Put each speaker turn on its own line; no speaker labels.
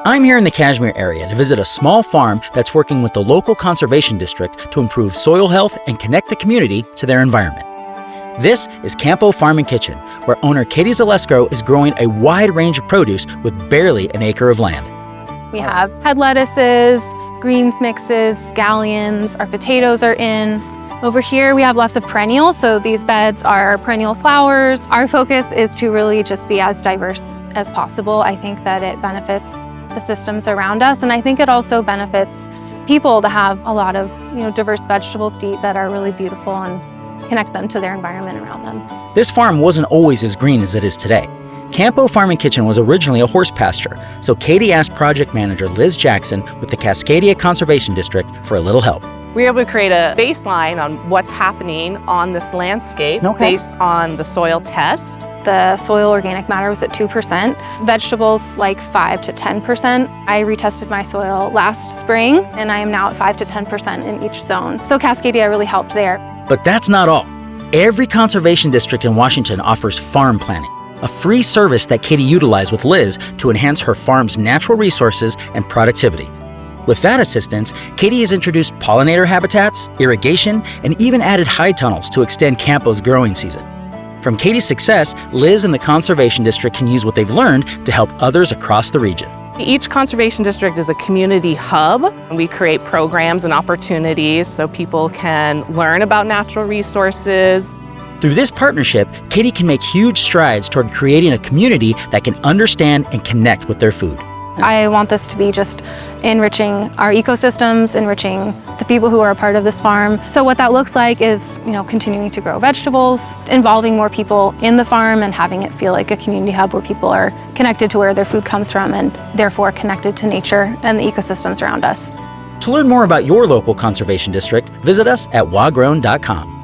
I'm here in the Cashmere area to visit a small farm that's working with the local conservation district to improve soil health and connect the community to their environment. This is Campo Farm Kitchen, where owner Katie Zalesco is growing a wide range of produce with barely an acre of land.
We have head lettuces, greens mixes, scallions, our potatoes are in. Over here we have lots of perennials, so these beds are perennial flowers. Our focus is to really just be as diverse as possible. I think that it benefits the systems around us, and I think it also benefits people to have a lot of diverse vegetables to eat that are really beautiful and connect them to their environment around them.
This farm wasn't always as green as it is today. Campo Farm Kitchen was originally a horse pasture, so Katie asked project manager Liz Jackson with the Cascadia Conservation District for a little help.
We were able to create a baseline on what's happening on this landscape based on the soil test.
The soil organic matter was at 2%, vegetables like 5 to 10%. I retested my soil last spring and I am now at 5 to 10% in each zone. So Cascadia really helped there.
But that's not all. Every conservation district in Washington offers farm planning, a free service that Katie utilized with Liz to enhance her farm's natural resources and productivity. With that assistance, Katie has introduced pollinator habitats, irrigation, and even added high tunnels to extend Campo's growing season. From Katie's success, Liz and the Conservation District can use what they've learned to help others across the region.
Each conservation district is a community hub. We create programs and opportunities so people can learn about natural resources.
Through this partnership, Katie can make huge strides toward creating a community that can understand and connect with their food.
I want this to be just enriching our ecosystems, enriching the people who are a part of this farm. So what that looks like is, continuing to grow vegetables, involving more people in the farm and having it feel like a community hub where people are connected to where their food comes from and therefore connected to nature and the ecosystems around us.
To learn more about your local conservation district, visit us at wagrown.com.